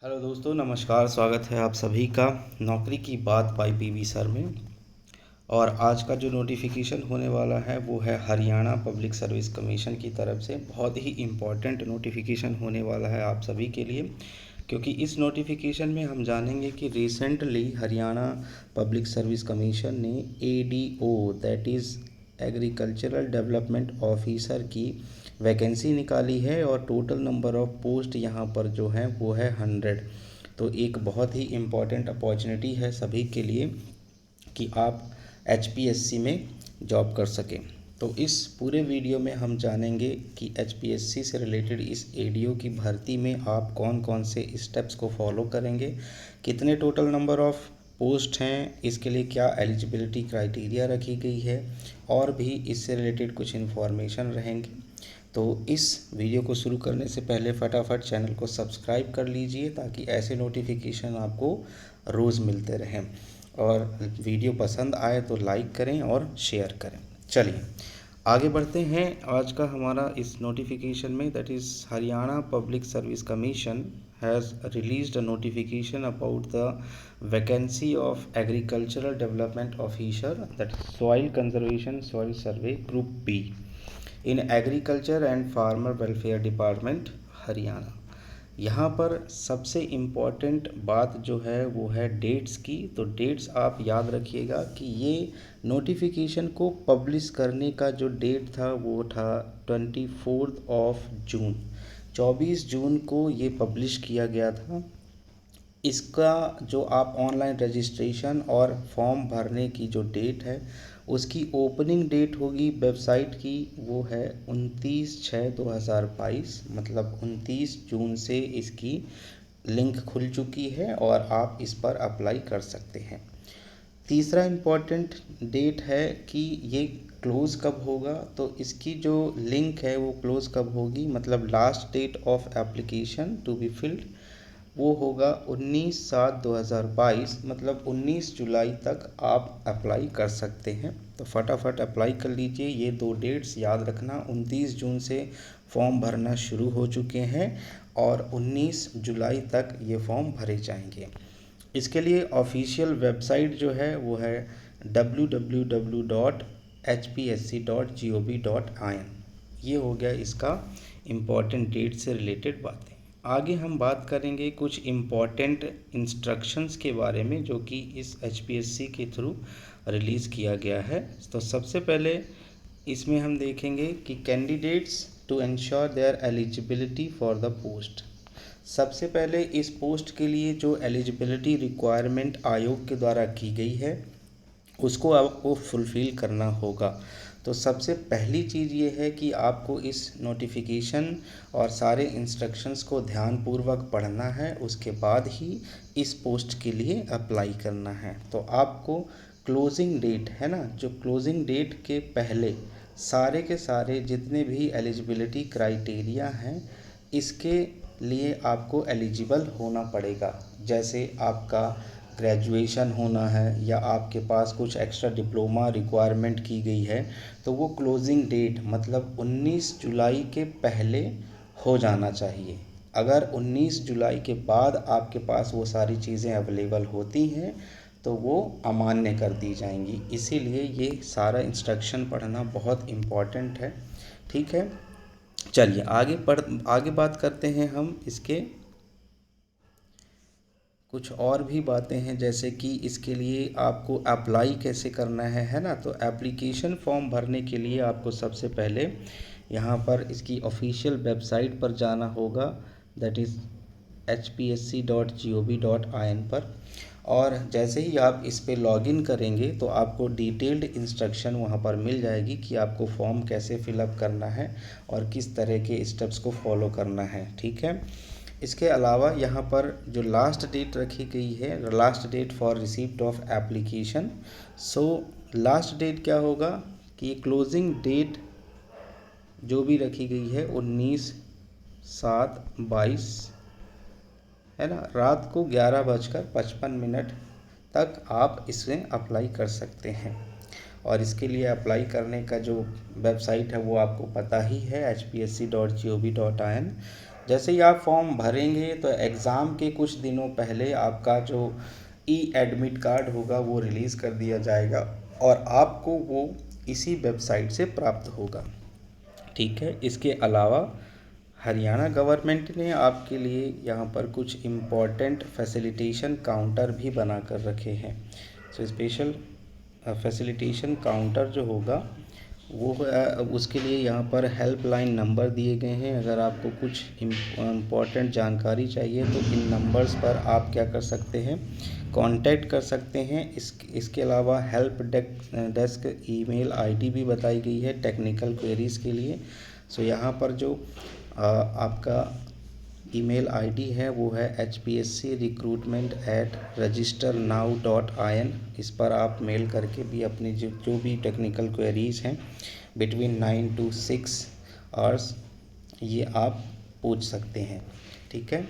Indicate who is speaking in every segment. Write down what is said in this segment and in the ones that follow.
Speaker 1: Hello दोस्तों, नमस्कार। स्वागत है आप सभी का नौकरी की बात बाय पीवी सर में। और आज का जो नोटिफिकेशन होने वाला है वो है हरियाणा पब्लिक सर्विस कमीशन की तरफ से। बहुत ही इम्पॉर्टेंट नोटिफिकेशन होने वाला है आप सभी के लिए, क्योंकि इस नोटिफिकेशन में हम जानेंगे कि recently Haryana public service commission ने ADO that is agricultural development officer की वैकेंसी निकाली है और टोटल नंबर ऑफ़ पोस्ट यहाँ पर जो है वो है 100। तो एक बहुत ही इम्पॉर्टेंट अपॉर्चुनिटी है सभी के लिए कि आप एचपीएससी में जॉब कर सकें। तो इस पूरे वीडियो में हम जानेंगे कि एचपीएससी से रिलेटेड इस एडीओ की भर्ती में आप कौन कौन से स्टेप्स को फॉलो करेंगे, कितने टोटल नंबर ऑफ़ पोस्ट हैं, इसके लिए क्या एलिजिबिलिटी क्राइटेरिया रखी गई है, और भी इससे रिलेटेड कुछ इन्फॉर्मेशन रहेंगे। तो इस वीडियो को शुरू करने से पहले फटाफट चैनल को सब्सक्राइब कर लीजिए ताकि ऐसे नोटिफिकेशन आपको रोज़ मिलते रहें। और वीडियो पसंद आए तो लाइक करें और शेयर करें। चलिए आगे बढ़ते हैं। आज का हमारा इस नोटिफिकेशन में that is Haryana public service commission has released a notification about the vacancy of agricultural development officer that soil conservation soil survey group be in agriculture and farmer welfare department Haryana. यहाँ पर सबसे इम्पॉर्टेंट बात जो है वो है dates की। तो डेट्स आप याद रखिएगा कि ये नोटिफिकेशन को पब्लिश करने का जो डेट था वो था 24 जून। 24 जून को ये पब्लिश किया गया था। इसका जो आप ऑनलाइन रजिस्ट्रेशन और फॉर्म भरने की जो डेट है उसकी ओपनिंग डेट होगी वेबसाइट की, वो है 29/6/2022। मतलब 29 जून से इसकी लिंक खुल चुकी है और आप इस पर अप्लाई कर सकते हैं। तीसरा इम्पॉर्टेंट डेट है कि ये क्लोज़ कब होगा। तो इसकी जो लिंक है वो क्लोज़ कब होगी, मतलब last date of application to be filled वो होगा 19/7/2022। मतलब 19 जुलाई तक आप अप्लाई कर सकते हैं। तो फटाफट अप्लाई कर लीजिए। ये दो डेट्स याद रखना, 29 जून से फॉर्म भरना शुरू हो चुके हैं और 19 जुलाई तक ये फॉर्म भरे जाएंगे। इसके लिए ऑफिशियल वेबसाइट जो है वो है www.hpsc.gov.in। ये हो गया इसका इम्पॉर्टेंट डेट से रिलेटेड बातें। आगे हम बात करेंगे कुछ इम्पॉर्टेंट इंस्ट्रक्शंस के बारे में जो कि इस एचपीएससी के थ्रू रिलीज़ किया गया है। तो सबसे पहले इसमें हम देखेंगे कि candidates to ensure their eligibility for the post. सबसे पहले इस पोस्ट के लिए जो एलिजिबिलिटी रिक्वायरमेंट आयोग के द्वारा की गई है उसको आपको फुलफ़िल करना होगा। तो सबसे पहली चीज़ ये है कि आपको इस नोटिफिकेशन और सारे इंस्ट्रक्शंस को ध्यानपूर्वक पढ़ना है, उसके बाद ही इस पोस्ट के लिए अप्लाई करना है। तो आपको क्लोजिंग डेट है ना, जो क्लोजिंग डेट के पहले सारे के सारे जितने भी एलिजिबिलिटी क्राइटेरिया हैं इसके लिए आपको एलिजिबल होना पड़ेगा। जैसे आपका ग्रेजुएशन होना है या आपके पास कुछ एक्स्ट्रा डिप्लोमा रिक्वायरमेंट की गई है तो वो क्लोजिंग डेट मतलब 19 जुलाई के पहले हो जाना चाहिए। अगर 19 जुलाई के बाद आपके पास वो सारी चीज़ें अवेलेबल होती हैं तो वो अमान्य कर दी जाएंगी। इसीलिए ये सारा इंस्ट्रक्शन पढ़ना बहुत इम्पॉर्टेंट है। ठीक है, चलिए आगे बात करते हैं हम इसके कुछ और भी बातें हैं, जैसे कि इसके लिए आपको अप्लाई कैसे करना है ना। तो एप्लीकेशन फॉर्म भरने के लिए आपको सबसे पहले यहाँ पर इसकी ऑफिशियल वेबसाइट पर जाना होगा दैट इज़ hpsc.gov.in पर। और जैसे ही आप इस पर लॉगिन करेंगे तो आपको डिटेल्ड इंस्ट्रक्शन वहाँ पर मिल जाएगी कि आपको फॉर्म कैसे फिलअप करना है और किस तरह के स्टेप्स को फॉलो करना है। ठीक है, इसके अलावा यहाँ पर जो लास्ट डेट रखी गई है, last date for receipt of application. So last date क्या होगा कि क्लोजिंग डेट जो भी रखी गई है 19/7/22 है ना, रात को 11:55 तक आप इसमें अप्लाई कर सकते हैं। और इसके लिए अप्लाई करने का जो वेबसाइट है वो आपको पता ही है hpsc.gov.in। जैसे ही आप फॉर्म भरेंगे तो एग्ज़ाम के कुछ दिनों पहले आपका जो ई एडमिट कार्ड होगा वो रिलीज़ कर दिया जाएगा और आपको वो इसी वेबसाइट से प्राप्त होगा। ठीक है, इसके अलावा हरियाणा गवर्नमेंट ने आपके लिए यहाँ पर कुछ इम्पोर्टेंट फैसिलिटेशन काउंटर भी बना कर रखे हैं। सो स्पेशल फैसिलिटेशन काउंटर जो होगा वो उसके लिए यहाँ पर हेल्पलाइन नंबर दिए गए हैं। अगर आपको कुछ इम्पोर्टेंट जानकारी चाहिए तो इन नंबर्स पर आप क्या कर सकते हैं, कांटेक्ट कर सकते हैं। इसके अलावा हेल्प डेस्क ईमेल आईडी भी बताई गई है टेक्निकल क्वेरीज़ के लिए। सो यहाँ पर जो आपका ईमेल आईडी है वो है hpscrecruitment@registernow.in। इस पर आप मेल करके भी अपनी जो भी टेक्निकल क्वेरीज़ हैं बिटवीन 9 to 6 आवर्स ये आप पूछ सकते हैं। ठीक है,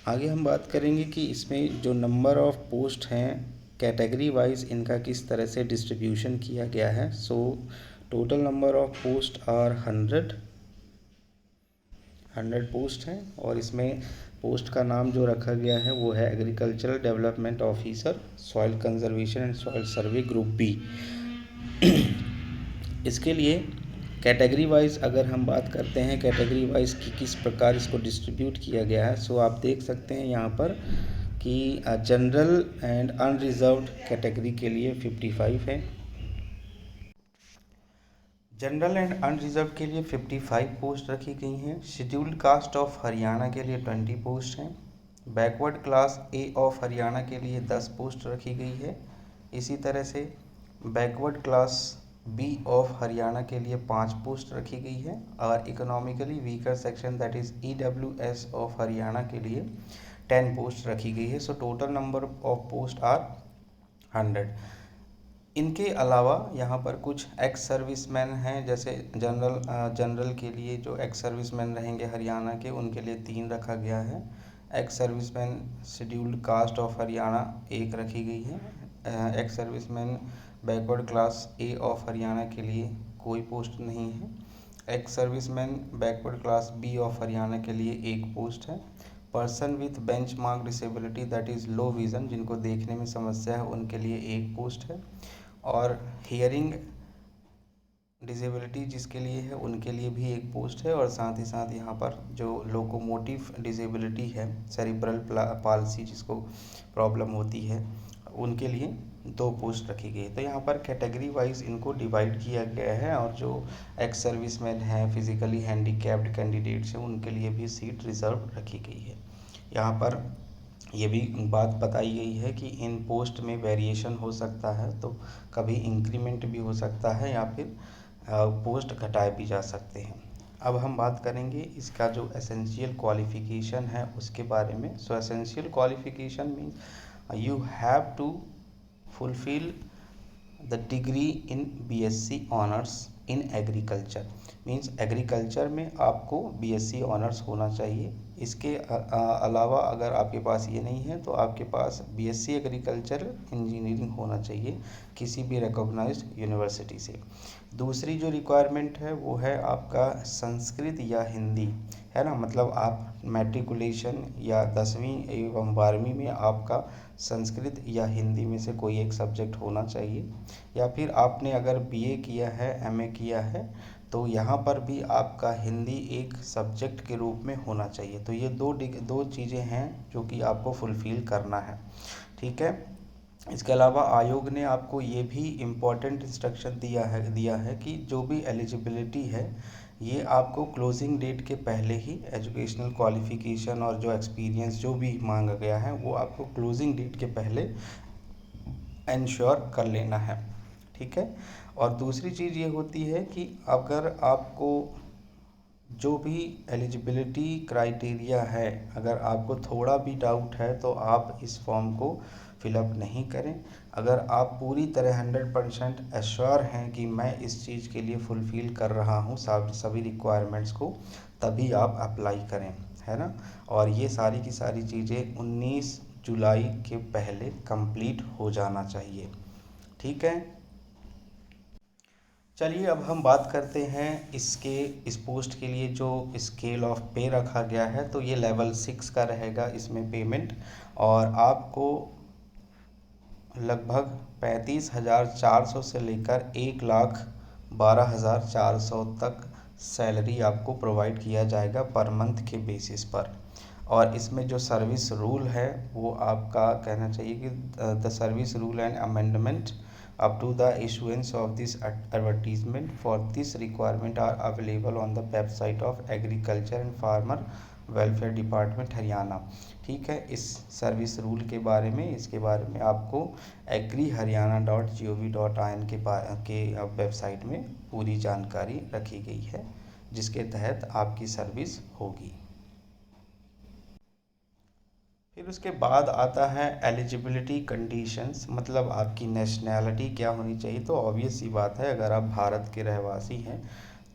Speaker 1: आगे हम बात करेंगे कि इसमें जो नंबर ऑफ़ पोस्ट हैं कैटेगरी वाइज इनका किस तरह से डिस्ट्रीब्यूशन किया गया है। So total number of post are 100 post हैं और इसमें पोस्ट का नाम जो रखा गया है वो है agricultural development officer, soil conservation and soil survey group B. इसके लिए कैटेगरी वाइज अगर हम बात करते हैं कैटेगरी वाइज कि किस प्रकार इसको डिस्ट्रीब्यूट किया गया है, सो आप देख सकते हैं यहाँ पर कि जनरल एंड अनरिजर्व्ड कैटेगरी के लिए 55 है, जनरल एंड अनरिजर्व के लिए 55 पोस्ट रखी गई हैं। शेड्यूल्ड कास्ट ऑफ हरियाणा के लिए 20 पोस्ट हैं। Backward class A of Haryana के लिए 10 पोस्ट रखी गई है। इसी तरह से backward class B of Haryana के लिए 5 पोस्ट रखी गई है और economically weaker section that is EWS of Haryana के लिए 10 पोस्ट रखी गई है। So total number of post are 100। इनके अलावा यहाँ पर कुछ एक्स सर्विसमैन हैं, जैसे जनरल के लिए जो एक्स सर्विसमैन रहेंगे हरियाणा के उनके लिए 3 रखा गया है। Ex serviceman scheduled caste of Haryana 1 रखी गई है। Ex serviceman backward class A of Haryana के लिए कोई पोस्ट नहीं है। Ex serviceman backward class B of Haryana के लिए 1 पोस्ट है। Person with benchmark disability that is low vision, जिनको देखने में समस्या है उनके लिए 1 पोस्ट है। और हियरिंग डिसेबिलिटी जिसके लिए है उनके लिए भी 1 पोस्ट है। और साथ ही साथ यहाँ पर जो लोकोमोटिव डिसेबिलिटी है, सेरिब्रल पाल्सी जिसको प्रॉब्लम होती है, उनके लिए 2 पोस्ट रखी गई। तो यहाँ पर कैटेगरी वाइज इनको डिवाइड किया गया है और जो एक्स सर्विसमैन हैं, फिजिकली हैंडीकैप्ड कैंडिडेट्स हैं, उनके लिए भी सीट रिजर्व रखी गई है। यहाँ पर ये भी बात बताई गई है कि इन पोस्ट में वेरिएशन हो सकता है, तो कभी इंक्रीमेंट भी हो सकता है या फिर पोस्ट घटाए भी जा सकते हैं। अब हम बात करेंगे इसका जो एसेंशियल क्वालिफ़िकेशन है उसके बारे में। So essential qualification means you have to fulfil the degree in BSc honours in agriculture. Means agriculture में आपको BSc ऑनर्स होना चाहिए। इसके अलावा अगर आपके पास ये नहीं है तो आपके पास BSc एग्रीकल्चर इंजीनियरिंग होना चाहिए किसी भी रिकॉग्नाइज्ड यूनिवर्सिटी से। दूसरी जो रिक्वायरमेंट है वो है आपका संस्कृत या हिंदी, है ना। मतलब आप मैट्रिकुलेशन या 10वीं एवं 12वीं में आपका संस्कृत या हिंदी में से कोई एक सब्जेक्ट होना चाहिए। या फिर आपने अगर BA किया है, MA किया है, तो यहाँ पर भी आपका हिंदी एक सब्जेक्ट के रूप में होना चाहिए। तो ये दो चीज़ें हैं जो कि आपको फुलफ़िल करना है। ठीक है, इसके अलावा आयोग ने आपको ये भी इम्पोर्टेंट इंस्ट्रक्शन दिया है कि जो भी एलिजिबिलिटी है ये आपको क्लोजिंग डेट के पहले ही एजुकेशनल क्वालिफ़िकेशन और जो एक्सपीरियंस जो भी मांगा गया है वो आपको क्लोजिंग डेट के पहले इंश्योर कर लेना है। ठीक है, और दूसरी चीज़ ये होती है कि अगर आपको जो भी एलिजिबिलिटी क्राइटेरिया है, अगर आपको थोड़ा भी डाउट है तो आप इस फॉर्म को फिलअप नहीं करें। अगर आप पूरी तरह 100% एश्योर हैं कि मैं इस चीज़ के लिए फुलफ़िल कर रहा हूँ सभी रिक्वायरमेंट्स को, तभी आप अप्लाई करें, है ना। और ये सारी की सारी चीज़ें 19 जुलाई के पहले कंप्लीट हो जाना चाहिए। ठीक है, चलिए अब हम बात करते हैं इस पोस्ट के लिए जो स्केल ऑफ पे रखा गया है, तो ये लेवल 6 का रहेगा इसमें पेमेंट, और आपको लगभग 35,400 से लेकर 1,12,400 तक सैलरी आपको प्रोवाइड किया जाएगा पर मंथ के बेसिस पर। और इसमें जो सर्विस रूल है वो आपका कहना चाहिए कि the service rule and amendment up to the issuance of this advertisement for this requirement are available on the website of agriculture and farmer welfare department Haryana. ठीक है, इस सर्विस रूल के बारे में, इसके बारे में आपको agriharyana.gov.in के वेबसाइट में पूरी जानकारी रखी गई है, जिसके तहत आपकी सर्विस होगी। फिर उसके बाद आता है एलिजिबिलिटी कंडीशंस, मतलब आपकी नेशनैलिटी क्या होनी चाहिए। तो ऑब्वियस सी बात है, अगर आप भारत के रहवासी हैं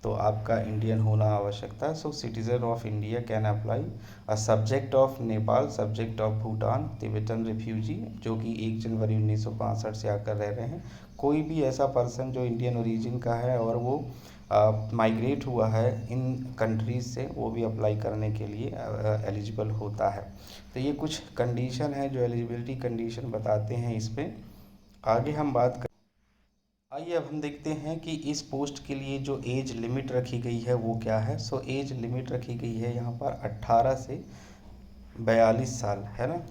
Speaker 1: तो आपका इंडियन होना आवश्यकता है। So citizen of India can apply. A subject of Nepal, subject of Bhutan, Tibetan refugee जो कि 1 जनवरी 1965 से आकर रह रहे हैं। कोई भी ऐसा पर्सन जो इंडियन ओरिजिन का है और वो माइग्रेट हुआ है इन कंट्रीज़ से, वो भी अप्लाई करने के लिए एलिजिबल होता है। तो ये कुछ कंडीशन है जो एलिजिबिलिटी कंडीशन बताते हैं इस पे। आगे हम बात कर, आइए अब हम देखते हैं कि इस पोस्ट के लिए जो एज लिमिट रखी गई है वो क्या है। सो एज लिमिट रखी गई है यहाँ पर 18 से 42 साल, है ना।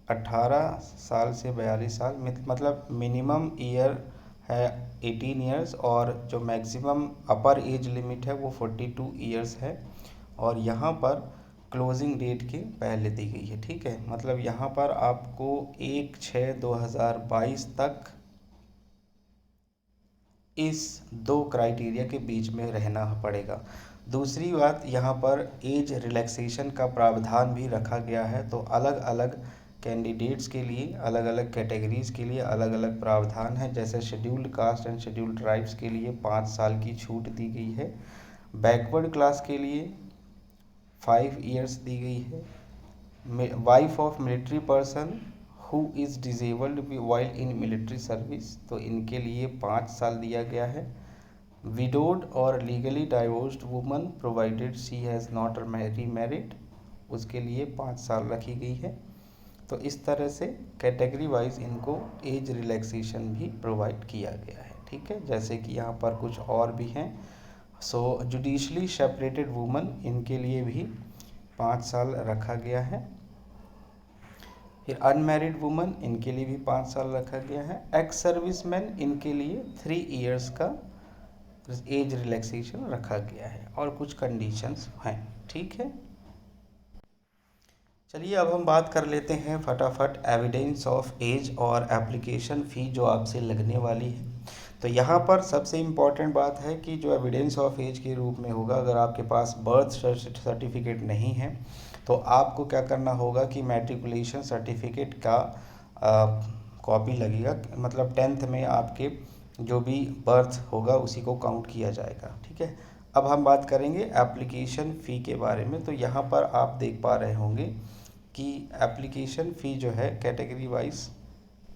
Speaker 1: 18 साल से 42 साल मतलब मिनिमम ईयर है 18 ईयर्स, और जो मैक्सिमम अपर एज लिमिट है वो 42 ईयर्स है। और यहाँ पर क्लोजिंग डेट के पहले दी गई है। ठीक है, मतलब यहाँ पर आपको 1/6/2022 तक इस 2 क्राइटेरिया के बीच में रहना पड़ेगा। दूसरी बात, यहाँ पर एज रिलैक्सेशन का प्रावधान भी रखा गया है। तो अलग अलग कैंडिडेट्स के लिए, अलग अलग कैटेगरीज़ के लिए अलग अलग प्रावधान है। जैसे scheduled caste and scheduled tribes के लिए 5 साल की छूट दी गई है। बैकवर्ड क्लास के लिए 5 ईयर्स दी गई है। Wife of military person who is disabled while in military service, तो इनके लिए 5 साल दिया गया है। विडोड और legally divorced woman provided she has not remarried, उसके लिए 5 साल रखी गई है। तो इस तरह से कैटेगरी वाइज इनको एज रिलैक्सेशन भी प्रोवाइड किया गया है। ठीक है, जैसे कि यहाँ पर कुछ और भी हैं। सो जुडिशली सेपरेटेड वुमन, इनके लिए भी 5 साल रखा गया है। फिर अनमैरिड वुमन, इनके लिए भी 5 साल रखा गया है। एक्स सर्विसमैन, इनके लिए 3 ईयर्स का एज रिलैक्सेशन रखा गया है, और कुछ कंडीशंस हैं। ठीक है, चलिए अब हम बात कर लेते हैं फटाफट एविडेंस ऑफ एज और एप्लीकेशन फ़ी जो आपसे लगने वाली है। तो यहाँ पर सबसे इम्पॉर्टेंट बात है कि जो एविडेंस ऑफ एज के रूप में होगा, अगर आपके पास बर्थ सर्टिफिकेट नहीं है तो आपको क्या करना होगा कि मैट्रिकुलेशन सर्टिफिकेट का कॉपी लगेगा। मतलब 10th में आपके जो भी बर्थ होगा उसी को काउंट किया जाएगा। ठीक है, अब हम बात करेंगे एप्लीकेशन फ़ी के बारे में। तो यहाँ पर आप देख पा रहे होंगे कि एप्लीकेशन फ़ी जो है कैटेगरी वाइज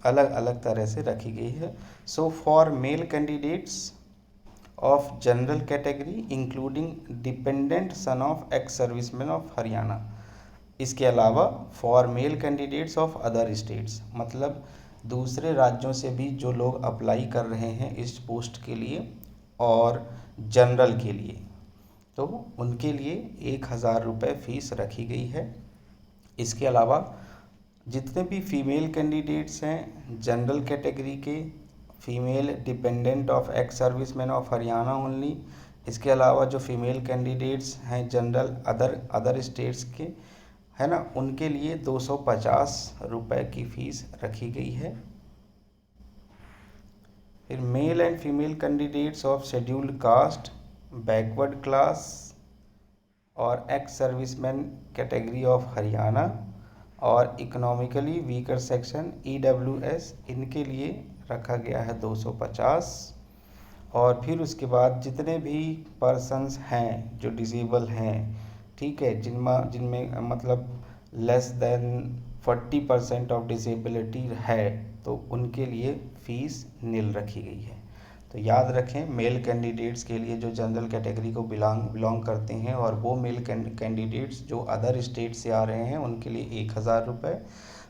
Speaker 1: अलग अलग तरह से रखी गई है। So for male candidates of general category including dependent son of ex serviceman of Haryana. इसके अलावा for male candidates of other states, मतलब दूसरे राज्यों से भी जो लोग अप्लाई कर रहे हैं इस पोस्ट के लिए और जनरल के लिए, तो उनके लिए 1,000 रुपये फ़ीस रखी गई है। इसके अलावा जितने भी फीमेल कैंडिडेट्स हैं जनरल कैटेगरी के, female dependent of ex serviceman of Haryana only, इसके अलावा जो फीमेल कैंडिडेट्स हैं जनरल अदर स्टेट्स के, है ना, उनके लिए 250 रुपये की फ़ीस रखी गई है। फिर male and female candidates of scheduled caste, backward class और ex serviceman category of Haryana और इकोनॉमिकली वीकर सेक्शन EWS, इनके लिए रखा गया है 250। और फिर उसके बाद जितने भी पर्सन्स हैं जो डिसेबल हैं, ठीक है, जिनमें मतलब लेस देन 40% ऑफ डिसेबिलिटी है, तो उनके लिए फ़ीस निल रखी गई है। तो याद रखें, मेल कैंडिडेट्स के लिए जो जनरल कैटेगरी को बिलोंग करते हैं और वो मेल कैंडिडेट्स जो अदर स्टेट से आ रहे हैं उनके लिए 1000 रुपये।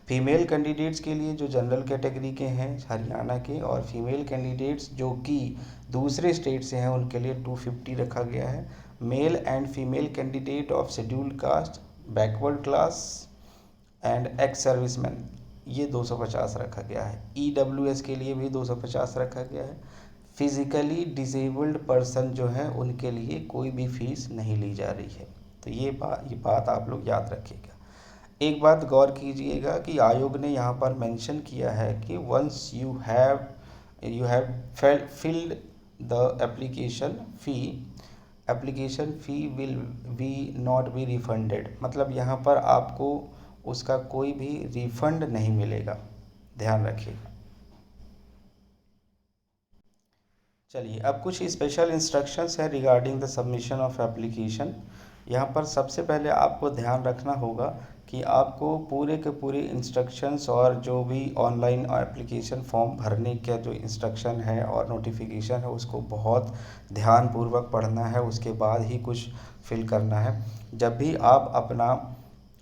Speaker 1: फीमेल कैंडिडेट्स के लिए जो जनरल कैटेगरी के हैं हरियाणा के, और फीमेल कैंडिडेट्स जो कि दूसरे स्टेट से हैं उनके लिए 250 रखा गया है। Mail and female candidate of scheduled caste, backward class and ex serviceman, ये 250 रखा गया है। EWS के लिए भी 250 रखा गया है। फिज़िकली डिसेबल्ड पर्सन जो है उनके लिए कोई भी फीस नहीं ली जा रही है। तो ये बात आप लोग याद रखिएगा। एक बात गौर कीजिएगा कि आयोग ने यहाँ पर मेंशन किया है कि once you have filled the application fee will be not be refunded, मतलब यहाँ पर आपको उसका कोई भी रिफंड नहीं मिलेगा, ध्यान रखिएगा। चलिए, अब कुछ स्पेशल इंस्ट्रक्शंस है regarding the submission of application. यहाँ पर सबसे पहले आपको ध्यान रखना होगा कि आपको पूरे के पूरे इंस्ट्रक्शंस और जो भी ऑनलाइन एप्लीकेशन फॉर्म भरने का जो इंस्ट्रक्शन है और नोटिफिकेशन है उसको बहुत ध्यानपूर्वक पढ़ना है, उसके बाद ही कुछ फिल करना है। जब भी आप अपना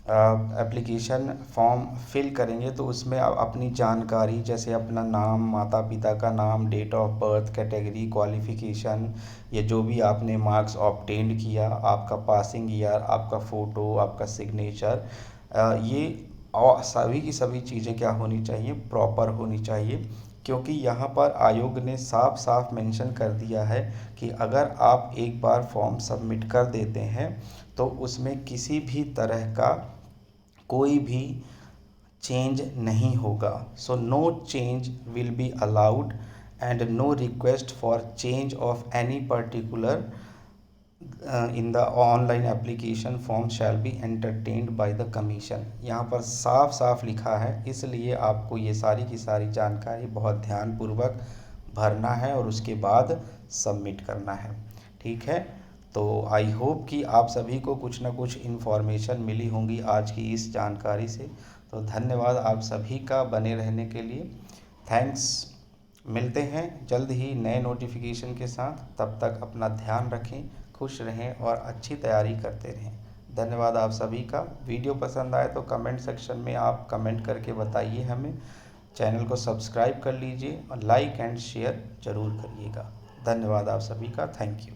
Speaker 1: एप्लीकेशन फॉर्म फिल करेंगे तो उसमें आप अपनी जानकारी जैसे अपना नाम, माता पिता का नाम, date of birth, category, qualification, ये जो भी आपने मार्क्स ऑब्टेंड किया, आपका पासिंग ईयर, आपका फ़ोटो, आपका सिग्नेचर, ये और सभी की सभी चीज़ें क्या होनी चाहिए, प्रॉपर होनी चाहिए। क्योंकि यहाँ पर आयोग ने साफ साफ मेंशन कर दिया है कि अगर आप एक बार फॉर्म सबमिट कर देते हैं तो उसमें किसी भी तरह का कोई भी चेंज नहीं होगा। So no change will be allowed and no request for change of any particular in the online application form shall be entertained by the commission. यहाँ पर साफ साफ लिखा है, इसलिए आपको ये सारी की सारी जानकारी बहुत ध्यानपूर्वक भरना है और उसके बाद सबमिट करना है। ठीक है, तो आई होप कि आप सभी को कुछ ना कुछ इन्फॉर्मेशन मिली होंगी आज की इस जानकारी से। तो धन्यवाद आप सभी का बने रहने के लिए। थैंक्स। मिलते हैं जल्द ही नए नोटिफिकेशन के साथ, तब तक अपना ध्यान रखें, खुश रहें और अच्छी तैयारी करते रहें। धन्यवाद आप सभी का। वीडियो पसंद आए तो कमेंट सेक्शन में आप कमेंट करके बताइए हमें। चैनल को सब्सक्राइब कर लीजिए और लाइक एंड शेयर ज़रूर करिएगा। धन्यवाद आप सभी का। Thank you.